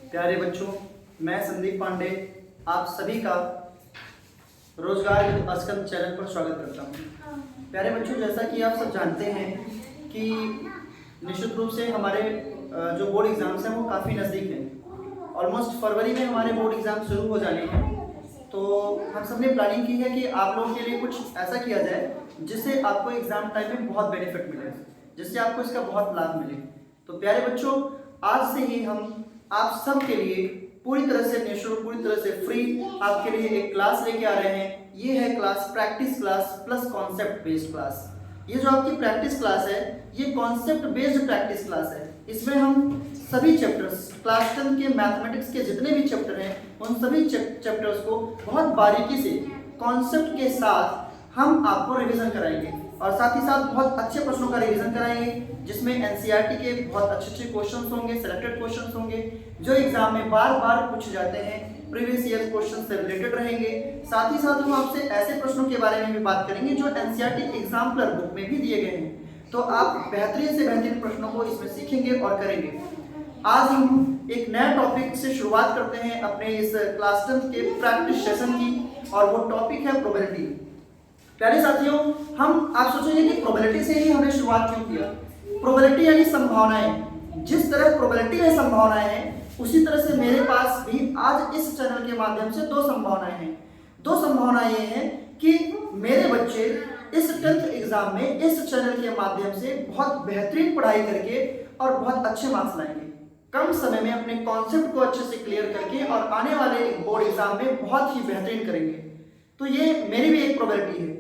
प्यारे बच्चों, मैं संदीप पांडे आप सभी का रोजगार विद अस्कम चैनल पर स्वागत करता हूँ। प्यारे बच्चों, जैसा कि आप सब जानते हैं कि निश्चित रूप से हमारे जो बोर्ड एग्जाम्स हैं वो काफ़ी नज़दीक हैं। ऑलमोस्ट फरवरी में हमारे बोर्ड एग्ज़ाम शुरू हो जाने हैं। तो हम सब ने प्लानिंग की है कि आप लोगों के लिए कुछ ऐसा किया जाए जिससे आपको एग्ज़ाम टाइम में बहुत बेनिफिट मिले, जिससे आपको इसका बहुत लाभ मिले। तो प्यारे बच्चों, आज से ही हम आप सब के लिए पूरी तरह से निःशुल्क, पूरी तरह से फ्री आपके लिए एक क्लास लेके आ रहे हैं। ये है class practice class plus concept based class. ये जो आपकी प्रैक्टिस क्लास है ये कॉन्सेप्ट बेस्ड प्रैक्टिस क्लास है। इसमें हम सभी चैप्टर्स, क्लास 10 के मैथमेटिक्स के जितने भी चैप्टर हैं उन सभी चैप्टर्स को बहुत बारीकी से कॉन्सेप्ट के साथ हम आपको रिवीजन कराएंगे और साथ ही साथ बहुत अच्छे प्रश्नों का रिवीजन कराएंगे, जिसमें एनसीईआरटी के बहुत अच्छे क्वेश्चंस होंगे, सेलेक्टेड क्वेश्चंस होंगे जो एग्जाम में बार बार पूछे जाते हैं, प्रीवियस ईयर क्वेश्चन से रिलेटेड रहेंगे। साथ ही साथ हम आपसे ऐसे प्रश्नों के बारे में भी बात करेंगे जो एनसीईआरटी एग्जाम्पलर बुक में भी दिए गए हैं। तो आप बेहतरीन से बेहतरीन प्रश्नों को इसमें सीखेंगे और करेंगे। आज हम एक नया टॉपिक से शुरुआत करते हैं अपने इस क्लास 10 के प्रैक्टिस सेशन की, और वो टॉपिक है प्रोबेबिलिटी। प्यारे साथियों, आप सोचेंगे कि प्रोबेबिलिटी से ही हमने शुरुआत क्यों किया। प्रोबेबिलिटी यानी संभावनाएं। जिस तरह प्रोबेबिलिटी में संभावनाएं हैं उसी तरह से मेरे पास भी आज इस चैनल के माध्यम से दो संभावनाएं हैं। दो संभावनाएं ये हैं कि मेरे बच्चे इस 10th एग्जाम में इस चैनल के माध्यम से बहुत बेहतरीन पढ़ाई करके और बहुत अच्छे मार्क्स लाएंगे, कम समय में अपने कॉन्सेप्ट को अच्छे से क्लियर करके और आने वाले बोर्ड एग्जाम में बहुत ही बेहतरीन करेंगे। तो ये मेरी भी एक प्रोबेबिलिटी है,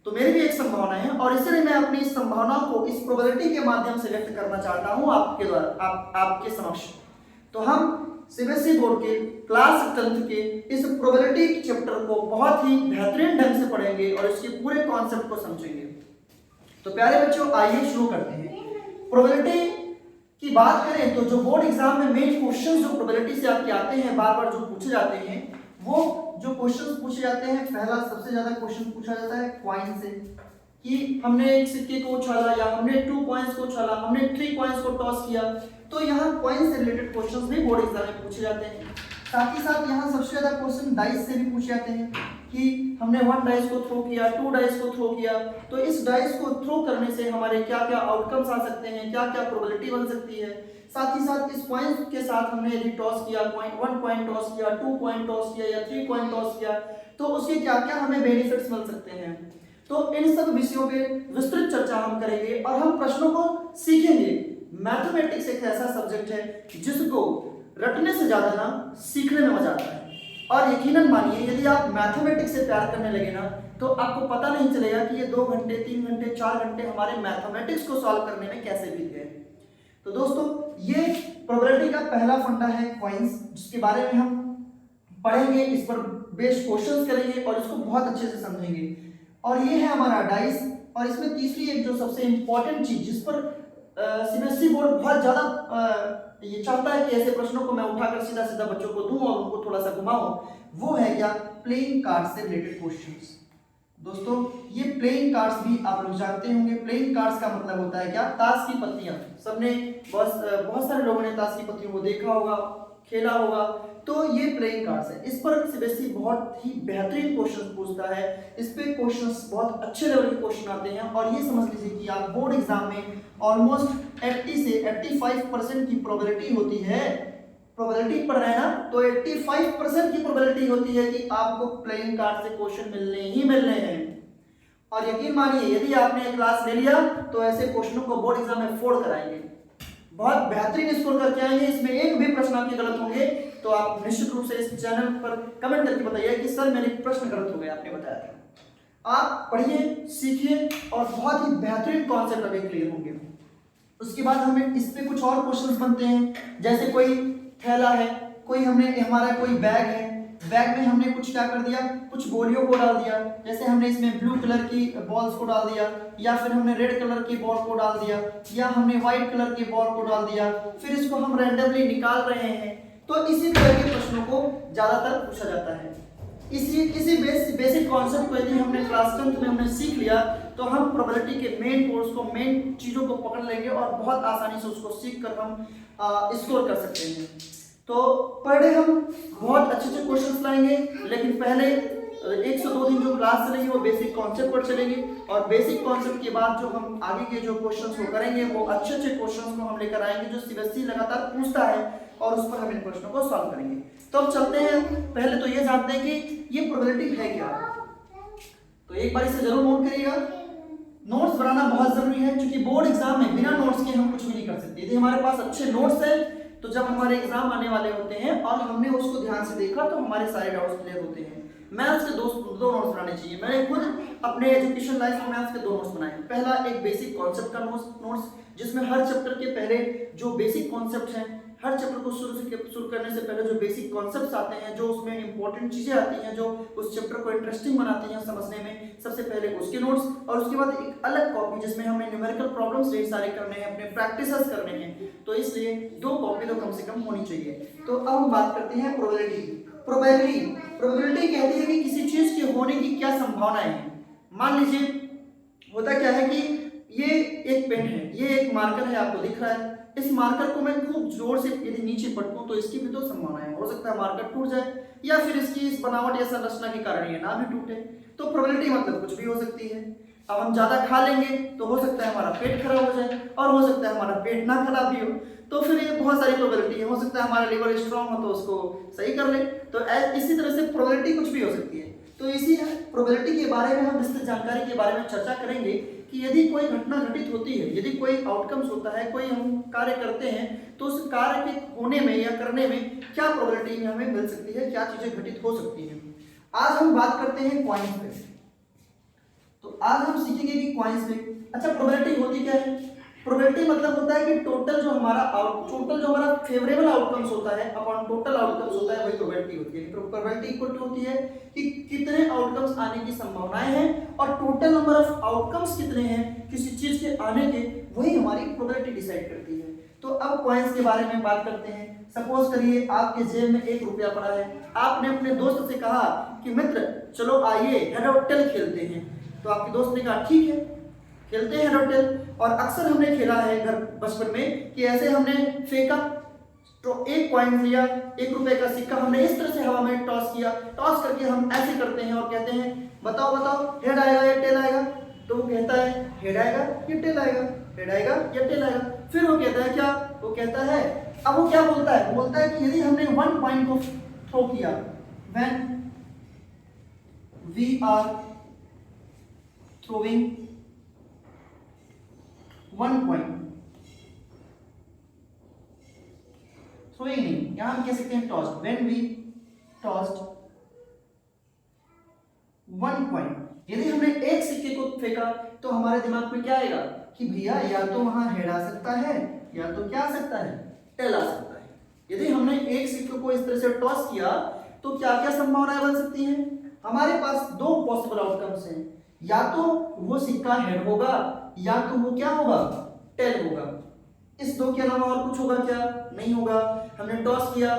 तो मेरी भी एक संभावना है, और इसलिए मैं अपनी इस संभावना को इस प्रोबेबिलिटी के माध्यम से व्यक्त करना चाहता हूं आपके द्वारा, आपके समक्ष। तो हम सीबीएसई बोर्ड के क्लास 10th के इस प्रोबेबिलिटी चैप्टर को बहुत ही बेहतरीन ढंग से पढ़ेंगे और इसके पूरे कॉन्सेप्ट को समझेंगे। तो प्यारे बच्चों, आइए शुरू करते हैं। प्रोबेबिलिटी की बात करें तो जो बोर्ड एग्जाम में मेन क्वेश्चन जो प्रोबेबिलिटी से आपके आते हैं, बार बार जो पूछे जाते हैं, वो जो क्वेश्चंस पूछे जाते हैं, पहला सबसे ज्यादा क्वेश्चन पूछा जाता है कॉइन से, कि हमने एक सिक्के को उछाला या हमने 2 कॉइन्स को उछाला, हमने 3 कॉइन्स को टॉस किया। तो यहाँ कॉइन से रिलेटेड क्वेश्चंस भी बोर्ड एग्जाम में पूछे जाते हैं। साथ ही साथ यहाँ सबसे ज्यादा क्वेश्चन डाइस से भी पूछे जाते हैं कि हमने 1 डाइस को थ्रो किया, 2 डाइस को थ्रो किया, तो इस डाइस को थ्रो करने से हमारे क्या क्या आउटकम्स आ सकते हैं, क्या क्या प्रोबेबिलिटी बन सकती है। साथ ही साथ इस पॉइंट के साथ हमने यदि टॉस किया, 1 पॉइंट टॉस किया, 2 पॉइंट टॉस किया या 3 पॉइंट टॉस किया, तो उसके क्या क्या हमें बेनिफिट्स मिल सकते हैं। तो इन सब विषयों पे विस्तृत चर्चा हम करेंगे और हम प्रश्नों को सीखेंगे। मैथमेटिक्स एक ऐसा सब्जेक्ट है जिसको रटने से ज्यादा ना सीखने में मजा आता है, और यकीनन मानिए यदि आप मैथमेटिक्स से प्यार करने लगे ना तो आपको पता नहीं चलेगा कि ये 2 घंटे, 3 घंटे, 4 घंटे हमारे मैथमेटिक्स को सॉल्व करने में कैसे बीत गए। तो दोस्तों, ये प्रोबेबिलिटी का पहला फंडा है कॉइन्स, जिसके बारे में हम पढ़ेंगे, इस पर बेस्ड क्वेश्चंस करेंगे और इसको बहुत अच्छे से समझेंगे। और ये है हमारा डाइस, और इसमें तीसरी एक जो सबसे इंपॉर्टेंट चीज जिस पर सीबीएसई बोर्ड बहुत ज्यादा ये चाहता है कि ऐसे प्रश्नों को मैं उठाकर सीधा सीधा बच्चों को दूं और उनको थोड़ा सा घुमाऊं, वो है क्या, प्लेइंग कार्ड से रिलेटेड क्वेश्चंस। दोस्तों, ये प्लेइंग कार्ड्स भी आप लोग जानते होंगे। प्लेइंग कार्ड्स का मतलब होता है क्या, ताश की पत्तियां। सबने बहुत सारे लोगों ने ताश की पत्तियों को देखा होगा, खेला होगा। तो ये प्लेइंग कार्ड्स है, इस पर सीबीएसई बहुत ही बेहतरीन क्वेश्चन पूछता है। इस पे क्वेश्चंस बहुत अच्छे लेवल के क्वेश्चन आते हैं, और ये समझ लीजिए कि आप बोर्ड एग्जाम में ऑलमोस्ट 80 से 85% की प्रोबेबिलिटी होती है। प्रोबेबिलिटी पढ़ रहे हैं ना, तो 85% की प्रोबेबिलिटी होती है कि आपको प्लेइंग कार्ड से क्वेश्चन मिलने ही मिलने हैं। और यकीन मानिए यदि आपने क्लास ले लिया तो ऐसे क्वेश्चनों को बोर्ड एग्जाम में फोड़ कराएंगे, बहुत बेहतरीन स्कोर करके आएंगे। इसमें एक भी प्रश्न आपके गलत होंगे तो आप निश्चित रूप से इस चैनल पर कमेंट करके बताइए कि सर मेरे प्रश्न गलत हो गए, आपने बताया था। आप पढ़िए, सीखिए और बहुत ही बेहतरीन कॉन्सेप्ट अभी क्लियर होंगे। उसके बाद हमें इस पे कुछ और क्वेश्चंस बनते हैं, जैसे कोई थैला है, हमारा कोई बैग है, बैग में हमने कुछ क्या कर दिया, कुछ गोलियों को डाल दिया। जैसे हमने इसमें ब्लू कलर की बॉल्स को डाल दिया, या फिर हमने रेड कलर की बॉल को डाल दिया, या हमने व्हाइट कलर की बॉल को डाल दिया, फिर इसको हम रैंडमली निकाल रहे हैं। तो इसी तरह के प्रश्नों को ज्यादातर पूछा जाता है। इसी बेसिक कॉन्सेप्ट को यदि हमने क्लास 10th में हमने सीख लिया तो हम प्रोबेबिलिटी के मेन कोर्स को, मेन चीजों को पकड़ लेंगे और बहुत आसानी से उसको सीख कर हम स्कोर कर सकते हैं। तो पर डे हम बहुत अच्छे अच्छे क्वेश्चंस लाएंगे, लेकिन पहले 1 से 2 दिन जो क्लास चलेगी वो बेसिक कॉन्सेप्ट पर चलेगी, और बेसिक कॉन्सेप्ट के बाद जो हम आगे के जो क्वेश्चंस वो करेंगे वो अच्छे अच्छे क्वेश्चंस को हम लेकर आएंगे जो सीबीएसई लगातार पूछता है, और उस पर हम इन प्रश्नों को सॉल्व करेंगे। तो अब चलते हैं, पहले तो ये जानते हैं कि ये प्रोबेबिलिटी है क्या। तो एक बार इसे जरूर नोट करिएगा, नोट्स बनाना बहुत जरूरी है, क्योंकि बोर्ड एग्जाम में बिना नोट्स के हम कुछ भी नहीं कर सकते। यदि हमारे पास अच्छे नोट्स हैं तो जब हमारे एग्जाम आने वाले होते हैं और हमने उसको ध्यान से देखा तो हमारे सारे डाउट्स क्लियर होते हैं। मैथ्स के दो नोट्स बनाने चाहिए। मैंने खुद अपने एजुकेशन लाइफ में मैथ्स के 2 नोट्स बनाए। पहला एक बेसिक कॉन्सेप्ट का नोट्स जिसमें हर चैप्टर के पहले जो बेसिक कॉन्सेप्ट हैं, हर चैप्टर को शुरू करने से पहले जो बेसिक कॉन्सेप्ट्स आते हैं, जो उसमें इंपॉर्टेंट चीजें आती हैं, जो उस चैप्टर को इंटरेस्टिंग बनाती हैं समझने में, सबसे पहले उसके नोट्स, और उसके बाद एक अलग कॉपी जिसमें हमें न्यूमेरिकल प्रॉब्लम्स ढेर सारे करने हैं, अपने प्रैक्टिसेस करने हैं, तो इसलिए 2 कॉपी तो कम से कम होनी चाहिए। तो अब हम बात करते हैं प्रोबेबिलिटी। प्रोबेबिलिटी कहती है कि किसी चीज के होने की क्या संभावनाएं हैं। मान लीजिए होता क्या है कि ये एक पेन है, ये एक मार्कर है, आपको दिख रहा है। इस मार्कर को मैं खूब जोर से यदि नीचे पटकूं तो इसकी भी 2 संभावनाएं, हो सकता है मार्कर टूट जाए, या फिर इसकी इस बनावट या संरचना के कारण ये ना भी टूटे। तो प्रोबेबिलिटी मतलब कुछ भी हो सकती है। अब हम ज्यादा खा लेंगे तो हो सकता है हमारा पेट खराब हो जाए, और हो सकता है हमारा पेट ना खराब भी हो, तो फिर ये बहुत सारी प्रोबेबिलिटी है। हो सकता है हमारा लिवर स्ट्रांग हो तो उसको सही कर ले। तो इसी तरह से प्रोबेबिलिटी कुछ भी हो सकती है। तो इसी प्रोबेबिलिटी के बारे में हम विस्तृत जानकारी के बारे में चर्चा करेंगे कि यदि कोई घटना घटित होती है, यदि कोई आउटकम्स होता है, कोई हम कार्य करते हैं, तो उस कार्य के होने में या करने में क्या प्रोबेबिलिटी में हमें मिल सकती है, क्या चीजें घटित हो सकती हैं। आज हम बात करते हैं कॉइन्स पे। तो आज हम सीखेंगे कि कॉइन्स पे अच्छा प्रोबेबिलिटी होती क्या है। प्रोबेबिलिटी मतलब होता है कि टोटल जो हमारा फेवरेबल आउटकम्स होता है अपॉन टोटल आउटकम्स होता है, वही प्रोबेबिलिटी होती है। प्रोबेबिलिटी इक्वल टू होती है कि कितने आउटकम्स आने की संभावनाएं हैं, और टोटल नंबर ऑफ आउटकम्स कितने हैं किसी चीज के आने के, वही हमारी प्रोबेबिलिटी डिसाइड करती है। तो अब कॉइन्स के बारे में बात करते हैं। सपोज करिए आपके जेब में 1 रुपया पड़ा है, आपने अपने दोस्त से कहा कि मित्र चलो आइए हेड और टेल खेलते हैं। तो आपके दोस्त ने कहा ठीक है खेलते हैं हेड और टेल। और अक्सर हमने खेला है घर बचपन में कि ऐसे हमने फेंका, तो 1 कॉइन लिया, 1 रुपए का सिक्का हमने इस तरह से हवा में टॉस किया। टॉस करके हम ऐसे करते हैं और कहते हैं बताओ हेड आएगा या टेल आएगा। तो वो कहता है हेड आएगा या टेल आएगा, हेड आएगा या टेल आएगा। फिर वो कहता है क्या, वो कहता है, अब वो क्या बोलता है, वो बोलता है कि यदि हमने 1 कॉइन को थ्रो किया, when we are throwing 1 coin, throwing नहीं, यहां हम कह सकते हैं tossed, when we tossed 1 coin। यदि हमने एक सिक्के को फेंका तो हमारे दिमाग में क्या आएगा कि भैया या तो वहां हेड आ सकता है या तो क्या आ सकता है, टेल आ सकता है। यदि हमने एक सिक्के को इस तरह से टॉस किया तो क्या क्या संभावनाएं बन सकती हैं। हमारे पास 2 पॉसिबल आउटकम्स हैं, या तो वो सिक्का हेड होगा या तो वो क्या होगा, टेल होगा। इस 2 के अलावा और कुछ होगा क्या, नहीं होगा। हमने टॉस किया,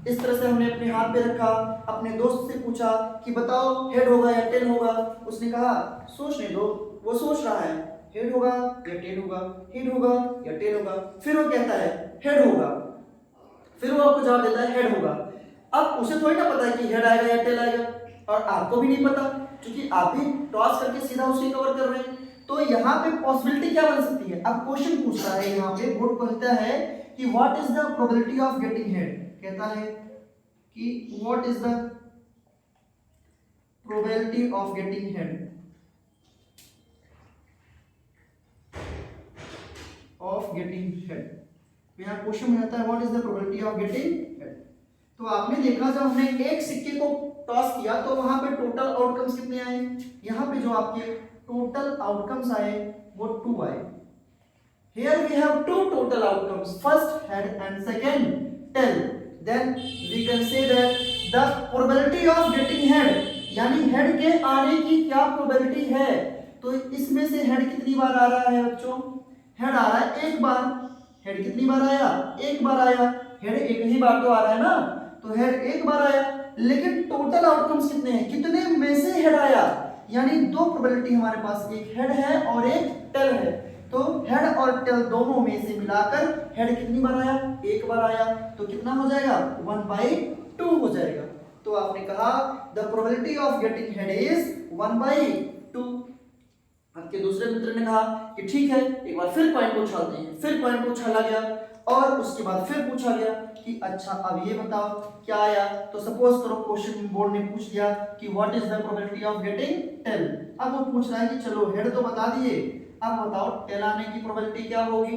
इस तरह से हमने अपने हाथ पे रखा, अपने दोस्त से पूछा कि बताओ हेड होगा या टेल होगा। उसने कहा सोचने दो, वो सोच रहा है हेड होगा या टेल होगा, हेड होगा या टेल होगा। फिर वो कहता है हेड होगा, फिर वो आपको जवाब देता है हेड होगा। अब उसे थोड़ी ना पता है कि हेड आएगा या टेल आएगा, और आपको भी नहीं पता क्योंकि आप भी टॉस करके सीधा उसे कवर कर रहे हैं। तो यहाँ पे पॉसिबिलिटी क्या बन सकती है। अब क्वेश्चन पूछता है, यहाँ पे बोर्ड कहता है कि what is the probability of getting head, कहता है कि what is the probability of getting head, of getting head. यहाँ क्वेश्चन में आता है what is the probability of getting head. तो आपने देखा जब हमने एक सिक्के को टॉस किया तो वहां पे टोटल आउटकम्स कितने आए, यहाँ पे जो आपके टोटल आउटकम्स आए वो 2 आए। Here we have 2 total outcomes, first head and second tail. Then we can say that the probability of getting head, यानी हेड के आने की क्या प्रोबेबिलिटी है। तो इसमें से हेड कितनी बार आ रहा है बच्चों, हेड आ रहा है 1 बार। हेड कितनी बार आया, 1 बार आया। हेड एक ही बार तो आ रहा है ना, तो हेड 1 बार आया। लेकिन टोटल आउटकम्स कितने हैं, कितने में से हेड आया, यानी 2 प्रोबेबिलिटी हमारे पास, एक हेड है और एक टेल है। तो हेड और टेल दोनों में से मिलाकर हेड कितनी बार आया, एक बार आया, तो कितना हो जाएगा 1/2 हो जाएगा। तो आपने कहा the probability of getting head is 1/2। आपके दूसरे मित्र ने कहा कि ठीक है, एक बार फिर पॉइंट को उछालते हैं। फिर पॉइंट को उछाला गया और उसके बाद फिर पूछा गया कि अच्छा अब ये बताओ क्या आया। तो सपोज करो क्वेश्चन बोर्ड ने पूछ दिया कि what is the probability of getting tell. अब वो पूछ रहा है कि चलो हेड तो बता दिए, अब बताओ टेल आने की प्रोबेबिलिटी क्या होगी।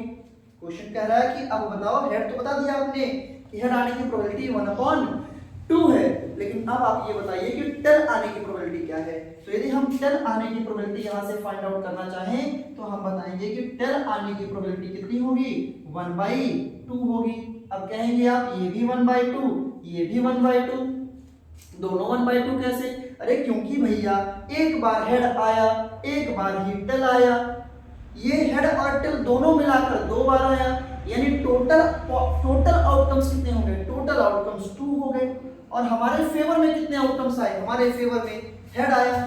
क्वेश्चन कह रहा है कि अब बताओ, हेड तो बता दिया आपने कि हेड आने की प्रोबेबिलिटी 1/2 है, लेकिन अब आप ये बताइए कि टेल आने की प्रोबेबिलिटी क्या है। तो यदि हम टेल आने की प्रोबेबिलिटी यहां से फाइंड आउट करना चाहें तो हम बताएंगे कि टेल आने की प्रोबेबिलिटी कितनी होगी, 1/2 होगी। अब कहेंगे आप ये भी 1/2, ये भी 1/2, दोनों 1/2 कैसे? अरे क्योंकि भैया एक बार हेड आया, एक बार ही टेल आया, ये हेड और टेल दोनों मिलाकर 2 बार आया, यानी टोटल आउटकम्स कितने होंगे, टोटल आउटकम्स 2 हो गए। और हमारे फेवर में कितने आउटकम्स आए, हमारे फेवर में हेड आया,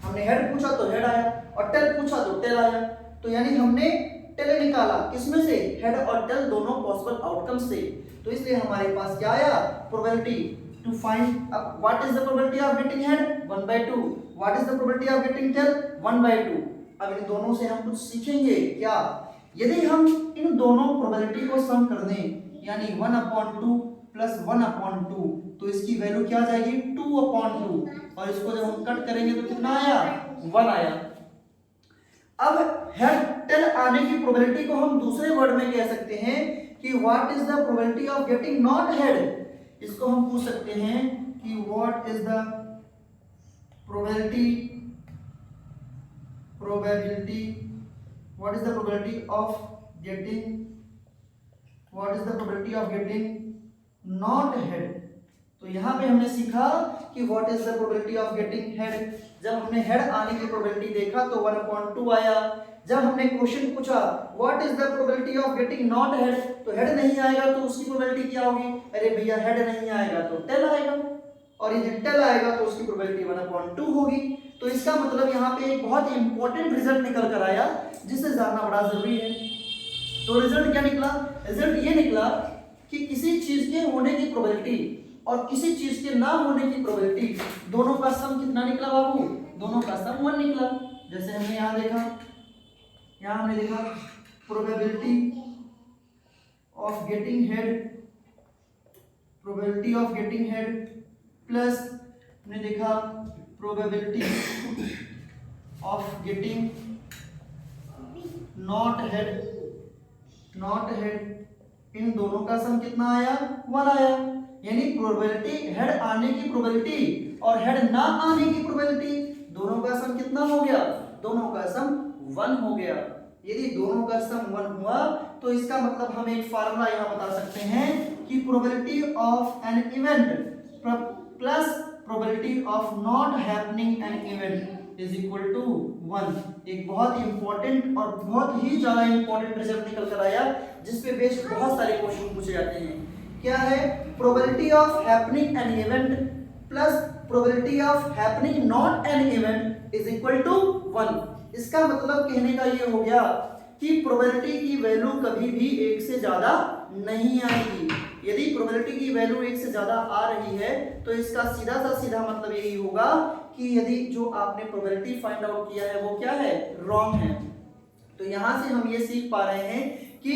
हमने हेड पूछा तो हेड आया और टेल पूछा तो टेल आया। तो यानी हमने टेल निकाला किसमें से, हेड और टेल दोनों पॉसिबल आउटकम्स से। तो इसलिए हमारे पास क्या आया, probability to find what is the probability of getting head 1/2, what is the probability of getting tail 1/2। अब इन दोनों से हम कुछ सीखेंगे क्या, यदि हम इन दोनों प्रोबेबिलिटी को सम कर दें यानी 1/2 प्लस 1/2 तो इसकी वैल्यू क्या आ जाएगी 2/2, और इसको जब हम कट करेंगे तो कितना आया 1 आया। अब हेड टेल आने की प्रोबेबिलिटी को हम दूसरे वर्ड में कह सकते हैं कि what is the probability of getting not head. इसको हम पूछ सकते हैं कि what is the probability what is the probability of getting not head। तो यहाँ पे हमने सीखा कि what is the probability of getting head। जब हमने हेड आने की प्रोबेबिलिटी देखा तो 1/2 आया। जब हमने क्वेश्चन पूछा what is the probability of getting not head तो हेड नहीं आएगा तो उसकी प्रोबेबिलिटी क्या होगी, अरे भैया हेड नहीं आएगा तो टेल आएगा, और यदि टेल आएगा तो उसकी प्रोबेबिलिटी 1/2 होगी। तो इसका मतलब यहाँ पे एक बहुत ही इंपॉर्टेंट रिजल्ट निकल कर आया जिसे जानना बड़ा जरूरी है। तो रिजल्ट क्या निकला, रिजल्ट ये निकला कि किसी चीज के होने की प्रोबेबिलिटी और किसी चीज के ना होने की प्रोबेबिलिटी दोनों का सम कितना निकला बाबू, दोनों का सम 1 निकला। जैसे हमने यहाँ देखा, यहाँ हमने देखा probability of getting head plus हमने देखा probability of getting not head, इन दोनों का सम कितना आया 1 आया। यानी प्रोबेबिलिटी हेड आने की प्रोबेबिलिटी और हेड ना आने की प्रोबेबिलिटी दोनों का सम कितना हो गया, दोनों का सम 1 हो गया। यदि दोनों का सम 1 हुआ तो इसका मतलब हम एक फार्मूला यहाँ बता सकते हैं कि probability of an event plus probability of not happening an event is equal to 1। एक बहुत इंपॉर्टेंट और बहुत ही ज्यादा इंपॉर्टेंट रिजल्ट निकल कर आया जिसपे बेस्ड बहुत सारे क्वेश्चन पूछे जाते हैं। क्या है, probability of happening an event plus probability of happening not an event is equal to 1। इसका मतलब कहने का ये हो गया कि प्रोबेबिलिटी की वैल्यू कभी भी 1 से ज्यादा नहीं आएगी। यदि प्रोबेबिलिटी की वैल्यू 1 से ज्यादा आ रही है तो इसका सीधा मतलब यही होगा कि यदि जो आपने प्रोबेबिलिटी फाइंड आउट किया है वो क्या है, रॉन्ग है। तो यहां से हम ये सीख पा रहे हैं कि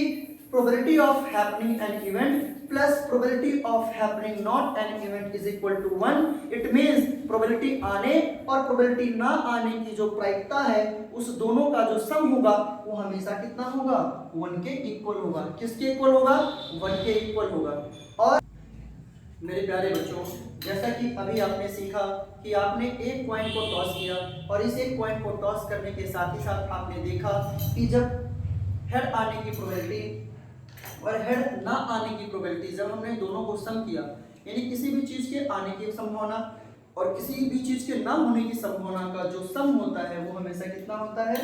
probability of happening an event plus probability of happening not an event is equal to 1। It means probability आने और प्रोबेबिलिटी ना आने की जो प्रायिकता है उस दोनों का जो सम होगा वो हमेशा कितना होगा, 1 के इक्वल होगा। किसके इक्वल होगा, 1 के इक्वल होगा। और मेरे प्यारे बच्चों, जैसा कि अभी आपने सीखा कि आपने एक पॉइंट को टॉस किया और इस एक पॉइंट को टॉस करने के साथ ही साथ आपने देखा कि जब हेड आने की प्रोबेबिलिटी और हेड ना आने की प्रोबेबिलिटी जब हमने दोनों को सम किया, यानी किसी भी चीज के आने की संभावना और किसी भी चीज के ना होने की संभावना का जो सम होता है वो हमेशा कितना होता है,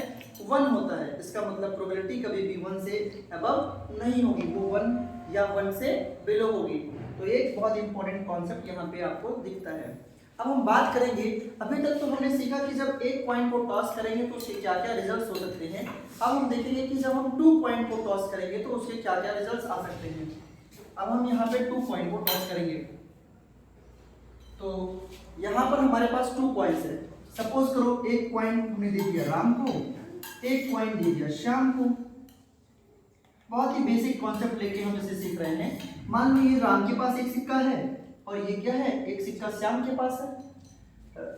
1 होता है। इसका मतलब प्रोबेबिलिटी कभी भी 1 से अबव नहीं होगी, वो 1 या 1 से बिलो होगी। तो एक बहुत इंपॉर्टेंट कॉन्सेप्ट यहाँ पे आपको दिखता है। अब हम बात करेंगे, अभी तक तो हमने सीखा कि जब एक पॉइंट को टॉस करेंगे तो उसके क्या क्या रिजल्ट्स हो सकते हैं। अब हम देखेंगे कि जब हम 2 पॉइंट को टॉस करेंगे तो उसके क्या क्या रिजल्ट्स आ सकते हैं। अब हम यहाँ पे 2 पॉइंट को टॉस करेंगे तो यहाँ पर हमारे पास 2 पॉइंट्स है। सपोज करो एक पॉइंट हमने दे दिया राम को, एक पॉइंट दे दिया श्याम को। बहुत ही बेसिक कॉन्सेप्ट लेके हम इसे सीख रहे हैं। मान लो ये राम के पास एक सिक्का है और ये क्या है, एक सिक्का श्याम के पास है।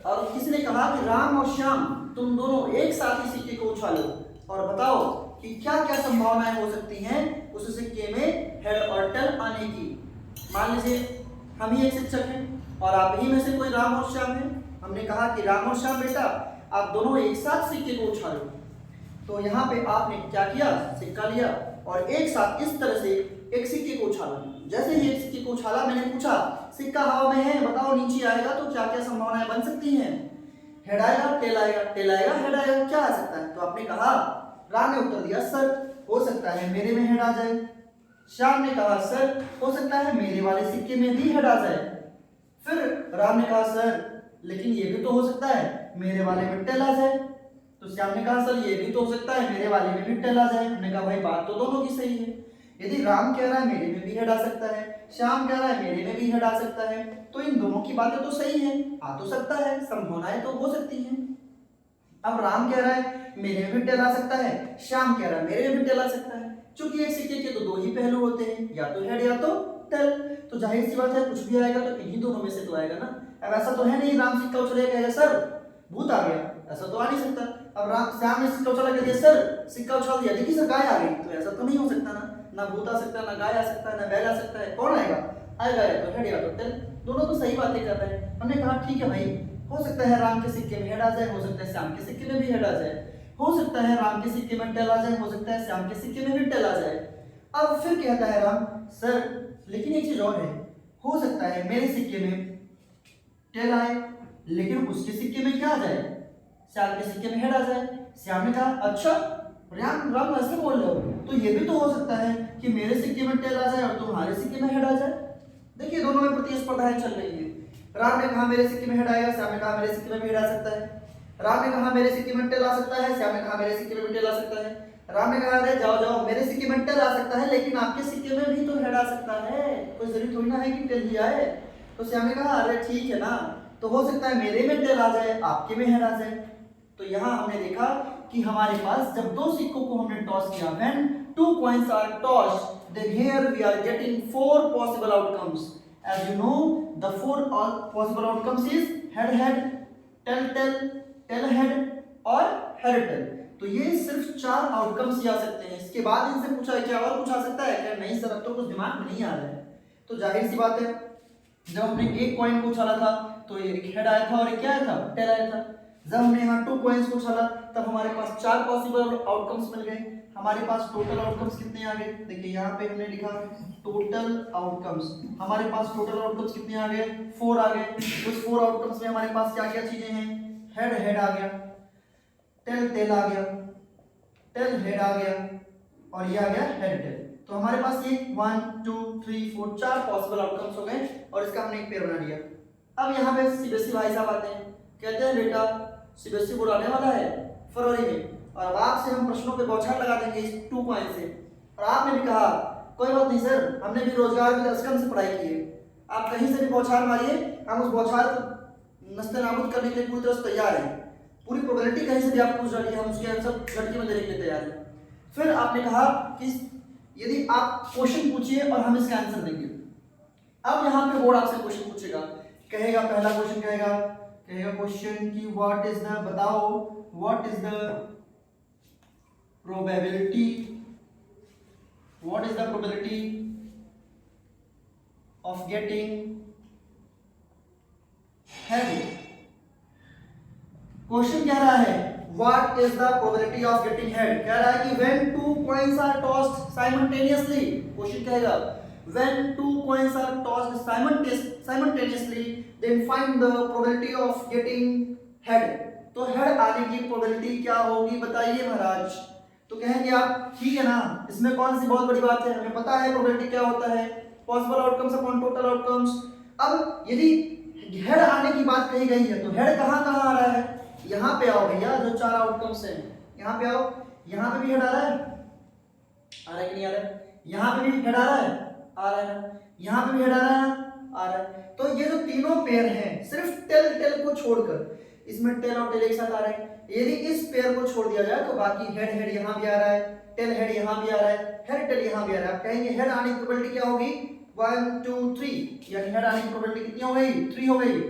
और किसी ने कहा कि राम और श्याम तुम दोनों एक साथ ही सिक्के को उछालो और बताओ कि क्या क्या संभावनाएं हो सकती हैं उस सिक्के में हेड और टेल आने की। मान लीजिए हम ही एक शिक्षक हैं और आप ही में से कोई राम और श्याम है। हमने कहा कि राम और श्याम बेटा आप दोनों एक साथ सिक्के को उछालो। तो यहाँ पे आपने क्या किया, सिक्का लिया और एक साथ इस तरह से एक सिक्के को उछाला। जैसे ही एक सिक्के को उछाला, मैंने पूछा सिक्का हवा में है, बताओ नीचे आएगा तो क्या क्या संभावनाएं बन सकती हैं। हेड आएगा, टेल आएगा, टेल आएगा, हेड आएगा, क्या आ सकता है। तो आपने कहा, राम ने उत्तर दिया सर हो सकता है मेरे में हेड आ जाए। श्याम ने कहा सर हो सकता है मेरे वाले सिक्के में भी हेड आ जाए। फिर राम ने कहा सर लेकिन ये भी तो हो सकता है मेरे वाले में टेल आ जाए। तो श्याम ने कहा सर ये भी तो हो सकता है मेरे वाले में भी टेल आ जाए। हमने कहा भाई बात तो दोनों की सही है। यदि राम कह रहा है मेरे में भी हेड आ सकता है, श्याम कह रहा है मेरे में भी हेड आ सकता है, तो इन दोनों की बातें तो सही हैं, आ तो सकता है, संभावनाएं तो हो सकती हैं। अब राम कह रहा है मेरे में भी टेल आ सकता है, श्याम कह रहा है मेरे में भी टेल आ सकता है। क्योंकि एक सिक्के के तो दो ही पहलू होते हैं, या तो हेड या तो टेल। तो जाहिर सी बात है कुछ भी आएगा तो इन्हीं दोनों में से तो आएगा ना। अब ऐसा तो है नहीं राम सिक्का उछलेगा कहेगा सर भूत आ गया, ऐसा तो आ नहीं सकता। अब श्याम ने सिक्का उछाला, कह दिया सर सिक्का उछाल दिया, देखिए सर गाय आ गई, तो ऐसा तो नहीं हो सकता ना भूत आ सकता है, ना गाय आ सकता है, ना बैल आ सकता है। कौन आएगा, आएगा या तो हेड या तो टेल। दोनों तो सही बातें कर रहे हैं। हमने कहा ठीक है भाई, हो सकता है राम के सिक्के में हेड आ जाए, हो सकता है श्याम के सिक्के में भी हेड आ जाए, हो सकता है राम के सिक्के में टेल आ जाए, हो सकता है श्याम के सिक्के में भी टेल आ जाए। अब फिर कहता है राम सर लेकिन एक चीज और है, हो सकता है मेरे सिक्के में टेल आए लेकिन उसके सिक्के में क्या आ जाए, श्याम के सिक्के में हेड आ जाए। श्याम ने कहा अच्छा राम ऐसे बोल रहे हो, तो ये भी तो हो सकता है कि मेरे सिक्के में टेल आ जाए और तुम्हारे सिक्के में हेड आ जाए। देखिए दोनों में प्रतिस्पर्धाएं चल रही है। राम ने कहा मेरे सिक्के में हेड आएगा, श्याम ने कहा मेरे सिक्के में भी हेड आ सकता है। राम ने कहा मेरे सिक्के में टेल आ सकता है, श्याम ने कहा मेरे सिक्के में भी टेल आ सकता है। राम ने कहा अरे जाओ जाओ मेरे सिक्के में टेल आ सकता है लेकिन आपके सिक्के में भी तो हेड आ सकता है, कोई जरूरी थोड़ी ना है कि टेल ही आए। तो श्याम ने कहा अरे ठीक है ना, तो हो सकता है मेरे में टेल आ जाए आपके में हेड आ जाए। तो यहाँ हमने देखा कि हमारे पास जब दो सिक्कों को हमने टॉस किया, when two coins are tossed, then here we are getting 4 possible outcomes. As you know, the 4 possible outcomes is head head, tail tail, tail head और head tail. तो ये सिर्फ 4 आउटकम्स ही आ सकते हैं। इसके बाद इनसे पूछा है क्या और कुछ आ सकता है क्या, नहीं सर अब तो कुछ दिमाग में नहीं आ रहा है। तो जाहिर सी बात है जब हमने एक कॉइन को उछाला था तो एक हेड आया था और एक क्या आया था, टेल आया था। जब हमने यहाँ 2 कॉइन्स को उछाला तब हमारे पास 4 पॉसिबल आउटकम्स मिल गए। हमारे पास टोटल आउटकम्स कितने आ गए, देखिए यहाँ पे हमने लिखा टोटल आउटकम्स। हमारे पास टोटल आउटकम्स कितने आ गए, 4 आ गए। उस 4 आउटकम्स में हमारे पास क्या क्या चीजें हैं, हेड हेड आ गया, टेल टेल आ गया, टेल हेड आ गया और ये आ गया हेड टेल। तो हमारे पास ये 1 2 3 4 4 पॉसिबल आउटकम्स हो गए और इसका हमने एक पेयर बना लिया। अब यहाँ पे सीबीएसई भाई साहब आते हैं, कहते हैं बेटा सीबीएसई बोर्ड आने वाला है फरवरी में और अब आपसे हम प्रश्नों पे बौछार लगा देंगे इस 2 कॉइन से। और आपने भी कहा कोई बात नहीं सर, हमने भी रोजगार विद अस्कम से पढ़ाई की है, आप कहीं से भी बौछार मारिए, हम उस बौछार को नस्तेनाबूद करने के लिए पूरी तरह से तैयार हैं। पूरी प्रोबेबिलिटी कहीं से भी आप पूछ डालिए, हम उसके आंसर झटके में देने के लिए तैयार हैं। फिर आपने कहा कि यदि आप क्वेश्चन पूछिए और हम इसका आंसर देंगे। अब यहाँ पे बोर्ड आपसे क्वेश्चन पूछेगा, कहेगा पहला क्वेश्चन कहेगा क्वेश्चन कि व्हाट इज द, बताओ what is the probability of getting head. Question कह रहा है what is the probability of getting head. कह रहा है कि when 2 coins are tossed simultaneously, question कहेगा when 2 coins are tossed simultaneously then find the probability of getting head। तो head आने की प्रोबेबिलिटी क्या होगी बताइए महाराज। तो कहेंगे आप ठीक है ना, इसमें कौन सी बहुत बड़ी बात है, हमें पता है प्रोबेबिलिटी क्या होता है, possible outcomes upon total outcomes. अब यदि हेड आने की बात कही गई है, तो हेड कहाँ कहाँ आ रहा है? यहाँ पे आओ भैया, जो 4 आउटकम्स हैं यहाँ पे आओ, यहाँ पे भी हेड आ रहा है कि नहीं आ रहा है? यहाँ पे भी हेड आ रहा है ना, यहाँ पे भी हेड आ रहा है। तो ये जो तीनों पेयर हैं, सिर्फ टेल को छोड़कर, इसमें टेल और टेल एक साथ आ रहे हैं। यदि इस पेयर को छोड़ दिया जाए तो बाकी हेड यहाँ भी आ रहा है, टेल हेड यहाँ भी आ रहा है, हेड टेल यहाँ भी आ रहा है। आप कहेंगे हेड आने की प्रोबेबिलिटी क्या होगी? 1 2 3, यानी हेड आने की प्रोबेबिलिटी कितनी हो गई? 3 हो गई।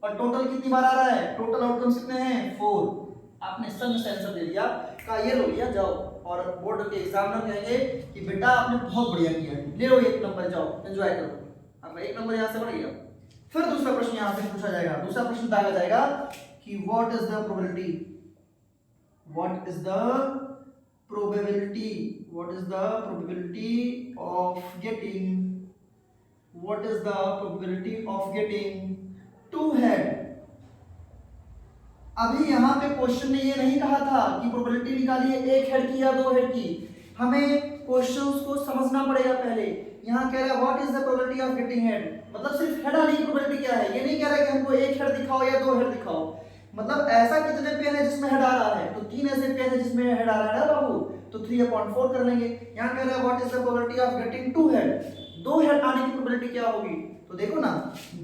और टोटल कितनी बार आ रहा है? टोटल आउटकम्स कितने हैं? 4। आपने सब में आंसर दे दिया, का ये लो लिया, जाओ और बोर्ड के एग्जामिनर कहेंगे कि बेटा आपने बहुत बढ़िया किया है, ले लो 1 नंबर, जाओ एंजॉय करो। आपका 1 नंबर यहाँ से बढ़ गया। फिर दूसरा प्रश्न यहाँ से पूछा जाएगा। दूसरा प्रश्न दागा जाएगा कि what is the probability, what is the probability, what is the probability of getting, what is the probability of getting 2 head. अभी यहाँ पे क्वेश्चन ने ये नहीं कहा था कि प्रोबेबिलिटी निकालिए 1 हेड की या 2 हेड की, हमें क्वेश्चंस को समझना पड़ेगा पहले। यहाँ कह रहा है what is the probability of getting head, मतलब सिर्फ हेड आने की प्रोबेबिलिटी क्या है, ये नहीं कह रहा है कि हमको 1 हेड दिखाओ या 2 हेड दिखाओ। मतलब ऐसा कितने पेयर है जिसमें हेड आ रहा है, तो 3 ऐसे पेयर है जिसमें हेड आ रहा है ना बाबू, तो 3/4 कर लेंगे। यहाँ कह रहा है what is the probability of getting 2 head, 2 head आने की प्रोबेबिलिटी क्या होगी? तो देखो ना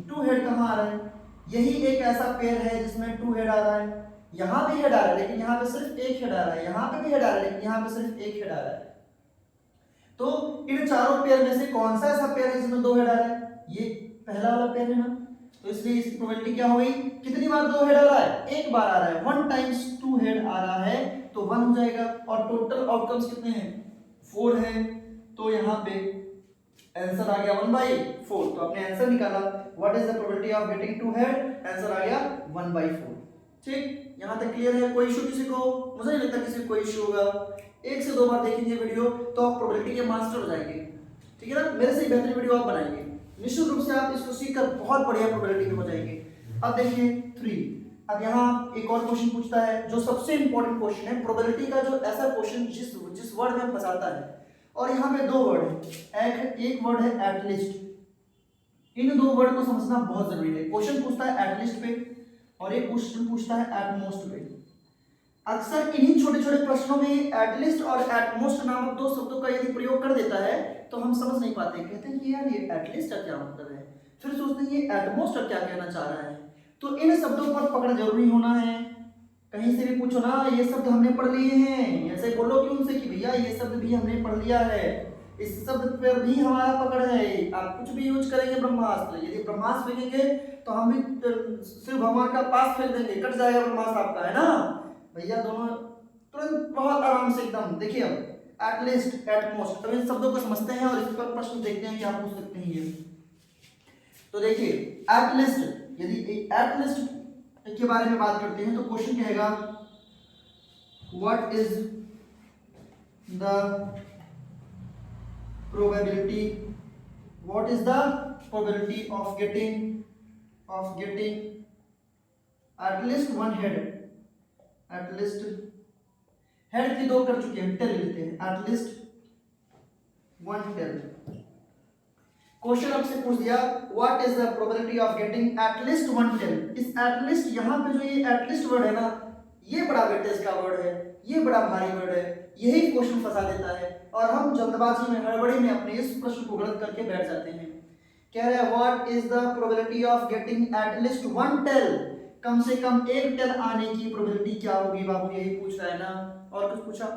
2 हेड कहाँ आ रहा है, यही एक ऐसा पेयर है जिसमें 2 हेड आ रहा है। यहाँ भी हेड आ रहा है लेकिन यहाँ पे सिर्फ 1 हेड आ रहा है, यहाँ पे भी हेड आ रहा है लेकिन यहाँ पे सिर्फ 1 हेड आ रहा है। तो इन चारों पेयर में से कौन सा ऐसा पेयर है जिसमें 2 हेड आ रहा है? ये पहला वाला पेयर है ना, तो इसलिए इसकी प्रोबेबिलिटी क्या हो गई? कितनी बार 2 हेड आ रहा है? 1 बार आ रहा है। 1 टाइम्स 2 हेड आ रहा है तो 1 हो जाएगा। और टोटल आउटकम्स कितने हैं? 4 है। तो यहाँ पे आंसर आ गया 1/4। तो आपने आंसर निकाला what is the probability of getting 2 head, answer आ गया 1/4। ठीक, यहाँ तक क्लियर है? कोई इशू किसी को? मुझे नहीं लगता किसी को कोई इशू होगा। 1 से 2 बार देखेंगे वीडियो तो आप प्रोबेबिलिटी के मास्टर हो जाएंगे, ठीक है ना? मेरे से बेहतरीन वीडियो आप बनाएंगे, निश्चित रूप से आप इसको सीखकर बहुत बढ़िया प्रोबेबिलिटी के हो जाएंगे। अब देखिए 3। अब यहाँ एक और क्वेश्चन पूछता है जो सबसे इंपॉर्टेंट क्वेश्चन है प्रोबेबिलिटी का, जो ऐसा क्वेश्चन जिस वर्ड में फंसाता है। और यहाँ पे 2 वर्ड है, एक वर्ड है एटलीस्ट। इन 2 वर्ड को समझना बहुत जरूरी है। क्वेश्चन पूछता है एटलीस्ट पे और एक क्वेश्चन पूछता है एटमोस्ट पे। अक्सर इन्हीं छोटे छोटे प्रश्नों में एटलीस्ट और एटमोस्ट नामक 2 शब्दों का यदि प्रयोग कर देता है तो हम समझ नहीं पाते, कहते हैं कि यार ये एटलीस्ट का क्या मतलब है, फिर सोचते हैं ये एटमोस्ट का क्या कहना चाह रहा है। तो इन शब्दों पर पकड़ जरूरी होना है। कहीं से भी पूछो ना ये शब्द हमने पढ़ लिए हैं, ऐसे बोलो कि उनसे कि भैया ये शब्द भी हमने पढ़ लिया है, इस शब्द पर भी हमारा पकड़ है। आप कुछ भी यूज करेंगे ब्रह्मास्त्र, यदि ब्रह्मास्त्र फेंकेंगे तो हम भी शिव भगवान का पास फेंक देंगे, कट जाएगा ब्रह्मास्त्र आपका, है ना भैया? दोनों तुरंत बहुत आराम से एकदम। देखिए अब एटलीस्ट एटमोस्ट, तो इन शब्दों को समझते हैं और इस पर प्रश्न देखते हैं कि आप पूछ सकते हैं ये। तो देखिए एटलीस्ट, यदि एटलीस्ट के बारे में बात करते हैं तो क्वेश्चन कहेगा what is the probability, what is the probability of getting at least 1 head. At least head की 2 कर चुके हैं, टेल लेते हैं, एटलीस्ट 1 टेल। क्वेश्चन आपसे पूछ दिया what is the probability of getting at least 1 tail. इस एटलीस्ट, यहाँ पे जो ये एटलीस्ट वर्ड है ना, ये बड़ा वेटेज का वर्ड है, ये बड़ा भारी वर्ड है, यही क्वेश्चन फंसा देता है और हम जल्दबाजी में, हड़बड़ी में अपने इस प्रश्न को गलत करके बैठ जाते हैं। कह रहे हैं what is the probability of getting at least 1 tail, कम से कम 1 टेल आने की प्रोबेबिलिटी क्या होगी बाबू, यही पूछ रहा है ना, और कुछ पूछा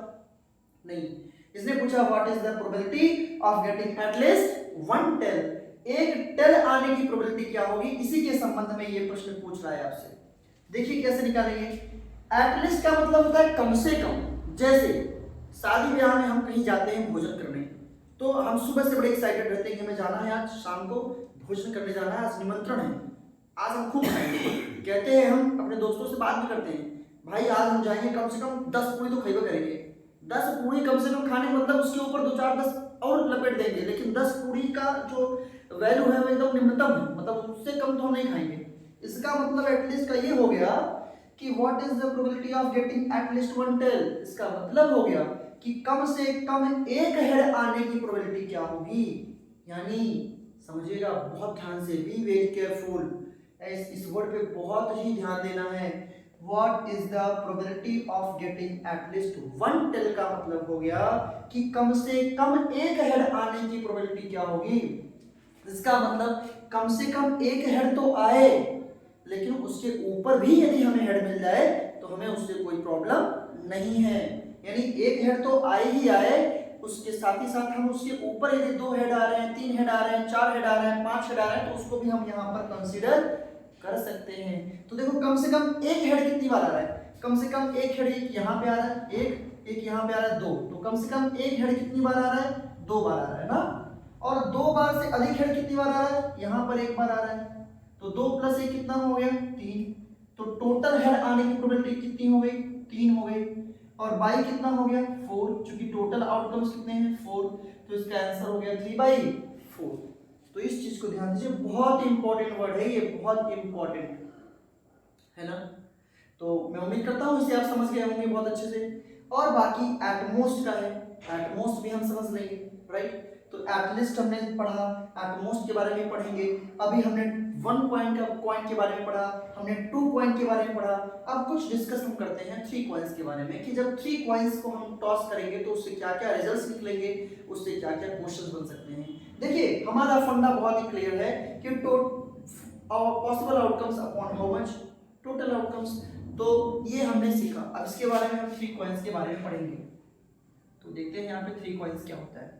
नहीं। इसने पूछा what is the probability of getting at least 1 tail, 1 tail आने की प्रोबेबिलिटी क्या होगी, इसी के संबंध में ये प्रश्न पूछ रहा है आपसे। देखिए कैसे निकालेंगे। एटलीस्ट का मतलब होता है कम से कम। जैसे शादी ब्याह में हम कहीं जाते हैं भोजन करने, तो हम सुबह से बड़े एक्साइटेड रहते हैं कि हमें जाना है, आज शाम को भोजन करने जाना है, आज निमंत्रण है, आज हम खूब खाएंगे। कहते हैं, हम अपने दोस्तों से बात भी करते हैं, भाई आज हम जाएंगे कम से कम 10 पूरी तो खाइबा करेंगे। 10 पूरी कम से कम खाने मतलब उसके ऊपर 2-4-10 और लपेट देंगे, लेकिन 10 पूरी का जो वैल्यू है वो एकदम निम्नतम है, मतलब उससे कम तो हम नहीं खाएंगे। इसका मतलब एटलीस्ट का ये हो गया कि what is the probability of getting at least 1 tail. इसका मतलब हो गया कि कम से कम 1 हेड आने की प्रोबेबिलिटी क्या होगी। यानी समझिएगा बहुत ध्यान से, बी वेरी केयरफुल। इस वर्ड पे बहुत ही ध्यान देना है। What is the probability of getting at least one tail का मतलब हो गया कि कम से कम एक हेड आने की प्रोबेबिलिटी क्या होगी। इसका मतलब कम से कम एक हेड तो आए, लेकिन उसके ऊपर भी यदि हमें हेड मिल जाए तो हमें उससे कोई प्रॉब्लम नहीं है। यानी एक हेड तो आए ही आए, उसके साथ ही साथ हम उसके ऊपर यदि 2 हेड आ रहे हैं, 3 हेड आ रहे हैं, 4 हेड आ रहे हैं, 5 हेड आ रहे हैं, तो उसको भी हम यहाँ पर कंसीडर कर सकते हैं। तो देखो कम से कम एक हेड कितनी बार आ रहा है, कम से कम एक हेड एक यहाँ पे आ रहा है, एक यहाँ पे आ रहा है, 2, तो कम से कम एक हेड कितनी बार आ रहा है, 2 बार आ रहा है ना। और 2 बार से अधिक हेड कितनी बार आ रहा है, यहाँ पर 1 बार आ रहा है, तो 2 + 1 कितना हो गया, 3। तो टोटल हेड आने की प्रोबेबिलिटी कितनी हो गई, 3 हो गई। और बाई कितना हो गया, 4, क्योंकि टोटल आउटकम्स कितने हैं, 4, तो इसका आंसर हो गया 3/4। तो इस चीज को ध्यान दीजिए, बहुत इंपॉर्टेंट वर्ड है ये, बहुत इंपॉर्टेंट है ना। तो मैं उम्मीद करता हूं इसे आप समझ गए होंगे बहुत अच्छे से। और बाकी एटमोस्ट का है, एटमोस्ट भी हम समझ लेंगे, राइट। तो एटलिस्ट हमने पढ़ा, एटमोस्ट के बारे में पढ़ेंगे। अभी हमने 1 पॉइंट के बारे में पढ़ा, हमने 2 पॉइंट के बारे में पढ़ा। अब कुछ डिस्कस हम करते हैं 3 कॉइंस के बारे में, कि जब 3 कॉइंस को हम टॉस करेंगे तो उससे क्या क्या रिजल्ट्स निकलेंगे, उससे क्या क्या क्वेश्चंस बन सकते हैं। देखिए हमारा फंडा बहुत ही क्लियर है कि possible outcomes upon how much total outcomes, तो ये हमने सीखा। अब इसके बारे में हम 3 कॉइंस के बारे में पढ़ेंगे। तो देखते हैं यहाँ पे 3 कॉइंस क्या होता है।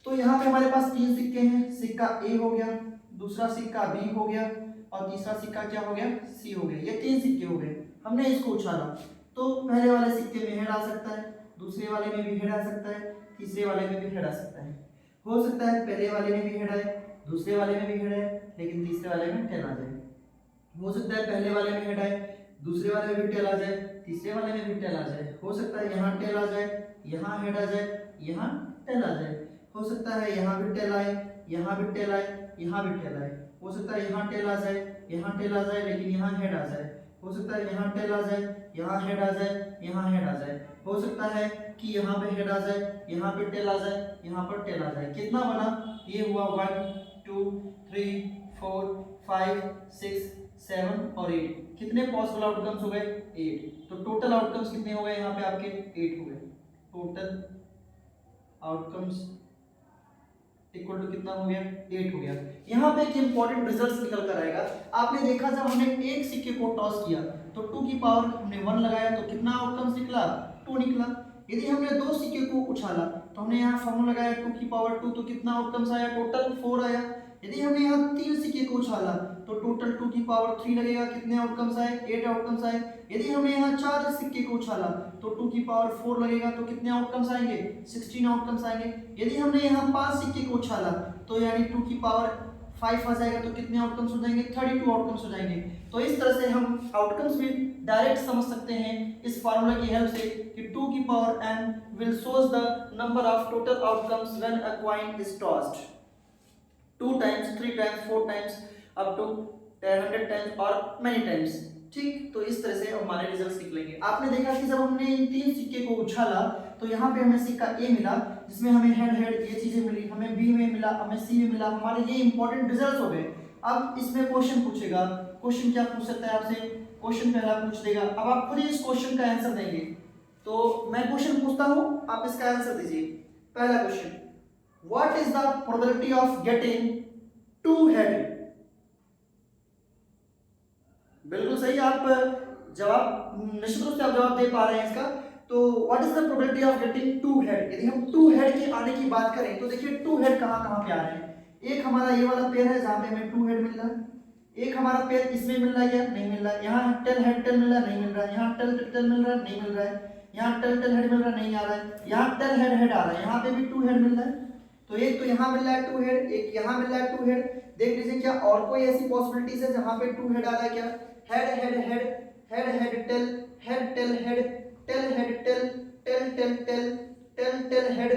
तो यहाँ पे हमारे पास 3 सिक्के हैं, सिक्का ए हो गया, दूसरा सिक्का बी हो गया, और तीसरा सिक्का क्या हो गया, सी हो गया। ये 3 सिक्के हो गए, हमने इसको उछाला तो पहले वाले सिक्के में हेड आ सकता है, दूसरे वाले में भी हेड आ सकता है, तीसरे वाले में भी हेड आ सकता है। हो सकता है पहले वाले में भी हेड आए, दूसरे वाले में भी हेड आए, लेकिन तीसरे वाले में टेल आ जाए। हो सकता है पहले वाले में हेड आए, दूसरे वाले में भी टेल आ जाए, तीसरे वाले में भी टेल आ जाए। हो सकता है यहाँ टेल आ जाए, यहाँ हेड आ जाए, यहाँ टेल आ जाए। हो सकता है यहाँ भी टेल आए, यहाँ भी टेल आए, यहाँ भी टेल आए। हो सकता है यहाँ टेल आ जाए, यहाँ टेल आ जाए, लेकिन यहाँ हेड आ जाए। हो सकता है यहाँ टेल आ जाए, यहाँ हेड आ जाए, यहाँ हेड आ जाए। हो सकता है कि यहाँ पे हेड आ जाए, यहाँ पे टेल आ जाए, यहाँ पर टेल आ जाए। कितना बना, ये हुआ 1 2 3 4 5 6 7 और 8। कितने पॉसिबल आउटकम्स हो गए, 8। तो टोटल आउटकम्स कितने हो गए यहाँ पे आपके, 8 हो गए। टोटल आउटकम्स इक्वल टू कितना हो गया, 8 हो गया। यहाँ पे एक इंपॉर्टेंट रिजल्ट निकल कर आएगा। आपने देखा जब हमने एक सिक्के को टॉस किया तो 2 की पावर हमने 1 लगाया तो कितना आउटकम्स निकला, 2 निकला। यदि हमने 2 सिक्के को उछाला तो हमने यहाँ फॉर्मूला लगाया 2 की पावर 2, तो कितना आउटकम्स आया, टोटल 4 आया। यदि हमने यहाँ 3 सिक्के को उछाला तो टोटल 2 की पावर 3 लगेगा, कितने आउटकम्स आए, 8 आउटकम्स आए। यदि हमने यहाँ 4 सिक्के को उछाला तो 2 की पावर 4 लगेगा, तो कितने आउटकम्स आएंगे, 16 आउटकम्स आएंगे। यदि हमने यहाँ 5 सिक्के को उछाला तो यानी 2 की पावर 5 आ जाएगा, तो कितने आउटकम्स हो जाएंगे, 32 आउटकम्स हो जाएंगे। तो इस तरह से हम आउटकम्स भी डायरेक्ट समझ सकते हैं इस फार्मूला की हेल्प से कि 2 की power n will shows the number of total outcomes when a coin is tossed 2 times, 3 times, 4 times, up to 100 times और many times। ठीक, तो इस तरह से हमारे रिजल्ट्स निकलेंगे। आपने देखा कि जब हमने इन 3 सिक्के को उछाला तो यहाँ पे हमें सिक्का ए मिला, जिसमें हमें हेड हेड ये चीजें मिली, हमें बी में मिला, हमें सी में मिला, हमारे ये इंपॉर्टेंट रिजल्ट्स हो गए। अब इसमें क्वेश्चन पूछेगा, क्वेश्चन क्या पूछ सकता है आपसे, क्वेश्चन पहला पूछ देगा। अब आप खुद ही इस क्वेश्चन का आंसर देंगे। तो मैं क्वेश्चन पूछता हूँ, आप इसका आंसर दीजिए। पहला question, what is the probability of getting 2 head. बिल्कुल सही, आप जवाब निश्चित रूप से आप जवाब दे पा रहे हैं इसका। तो what is the probability of getting 2 head. यदि हम 2 हेड के आने की बात करें तो देखिए 2 हेड कहाँ कहाँ पे आ रहे हैं। एक हमारा ये वाला पेयर है जहाँ पे हमें 2 हेड मिल रहा है, एक हमारा पेयर इसमें मिल रहा है, या नहीं मिल रहा है। यहाँ टेल हेड टेल मिल रहा है, नहीं मिल रहा है। यहाँ टेल टेल मिल रहा है, नहीं मिल रहा है। यहाँ टेल टेल हेड मिल रहा है, नहीं आ रहा है। यहाँ टेल हेड हेड आ रहा है, यहाँ पे भी 2 हेड मिल रहा है। तो एक तो यहाँ मिल रहा है 2 हेड, एक यहाँ मिल रहा है 2 हेड। देख लीजिए क्या और कोई ऐसी पॉसिबिलिटीज है जहाँ पे 2 हेड आ रहा है क्या। Head head head head head tail head tail head tail head tail tail tail tail tail tail head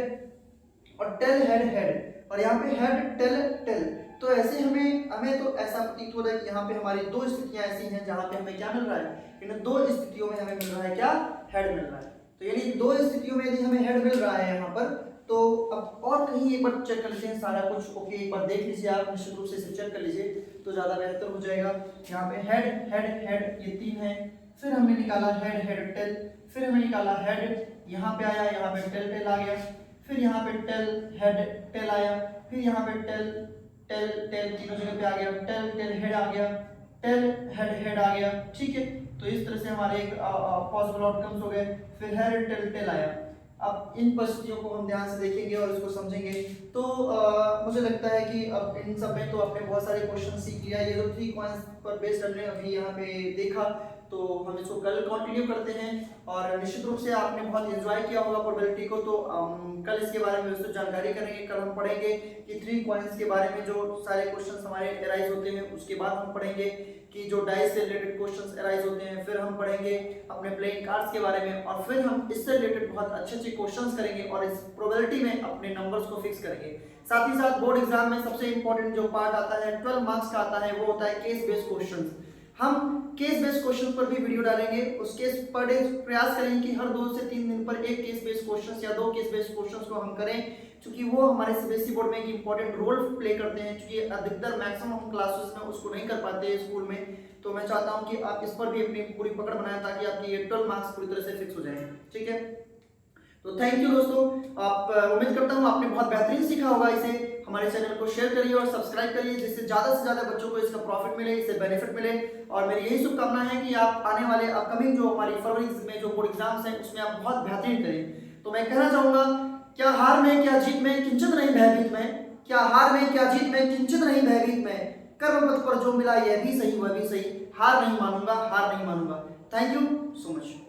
और टेल हेड हेड, और यहाँ पे हेड टेल टेल। तो ऐसे हमें तो ऐसा प्रतीत हो रहा है कि यहाँ पे हमारी 2 स्थितियां ऐसी हैं जहाँ पे हमें क्या मिल रहा है, इन 2 स्थितियों में हमें मिल रहा है क्या, हेड मिल रहा है। तो यानी 2 स्थितियों में यदि हमें हेड मिल रहा है यहाँ पर तो अब और कहीं एक बार चेक कर लेते हैं सारा कुछ ओके, एक बार देख लीजिए आप, निश्चित रूप से इसे चेक कर लीजिए तो ज़्यादा बेहतर हो जाएगा। यहाँ पे हेड हेड हेड ये 3 है, फिर हमने निकाला हेड हेड टेल, फिर हमने निकाला हेड, यहाँ पे आया, यहाँ पे टेल टेल आ गया, फिर यहाँ पे टेल हेड टेल आया, फिर यहाँ पे टेल टेल टेल तीनों जगह पे आ गया, टेल टेल हेड आ गया, टेल हेड हेड आ गया। ठीक है, तो इस तरह से हमारे पॉसिबल आउटकम्स हो गए। फिर हेड टेल टेल आया। अब इन परिस्थितियों को हम ध्यान से देखेंगे और इसको समझेंगे। तो मुझे लगता है कि अब इन सब में तो आपने बहुत सारे क्वेश्चन सीख लिया। ये जो 3 कॉइंस पर बेस्ड हमने अभी यहाँ पे देखा, तो हम इसको कल कंटिन्यू करते हैं और निश्चित रूप से आपने बहुत एंजॉय किया होगा प्रोबेबिलिटी को। तो कल इसके बारे में विस्तृत जानकारी करेंगे। कल हम पढ़ेंगे कि 3 कॉइंस के बारे में जो सारे क्वेश्चन हमारे एराइज होते हैं, उसके बाद हम पढ़ेंगे कि जो डाइस से रिलेटेड क्वेश्चंस एराइज होते हैं, फिर हम पढ़ेंगे अपने प्लेइंग कार्ड्स के बारे में, और फिर हम इससे रिलेटेड बहुत अच्छे अच्छे क्वेश्चंस करेंगे और इस प्रोबेबिलिटी में अपने नंबर्स को फिक्स करेंगे। साथ ही साथ बोर्ड एग्जाम में सबसे इंपॉर्टेंट जो पार्ट आता है 12 मार्क्स का आता है, वो होता है केस बेस्ड क्वेश्चंस। हम केस बेस्ड क्वेश्चन पर भी वीडियो डालेंगे। उस केस पर डे प्रयास करेंगे कि हर 2 से 3 दिन पर एक केस बेस्ड क्वेश्चंस या 2 केस बेस्ड क्वेश्चंस को हम करें, क्योंकि वो हमारे सीबीएसई बोर्ड में एक इंपॉर्टेंट रोल प्ले करते हैं, क्योंकि अधिकतर मैक्सिमम हम क्लासेस में उसको नहीं कर पाते हैं स्कूल में। तो मैं चाहता हूं कि आप इस पर भी अपनी पूरी पकड़ बनाएं ताकि आपकी ये 12 मार्क्स पूरी तरह से फिक्स हो जाए। ठीक है, तो थैंक यू दोस्तों। आप उम्मीद करता हूं आपने बहुत बेहतरीन सीखा होगा इसे। हमारे चैनल को शेयर करिए और सब्सक्राइब करिए, जिससे ज्यादा से ज्यादा बच्चों को इसका प्रॉफिट मिले, इससे बेनिफिट मिले। और मेरी यही शुभकामना है कि आप आने वाले अपकमिंग जो हमारी फरवरी में जो बोर्ड एग्जाम्स हैं, उसमें आप बहुत बेहतरीन करें। तो मैं कहना चाहूंगा, क्या हार में क्या जीत में किंचित नहीं भयभीत में, क्या हार में क्या जीत में किंचित नहीं भयभीत में, कर्म पथ पर जो मिला यह भी सही वह भी सही, हार नहीं मानूंगा हार नहीं मानूंगा। Thank you so much.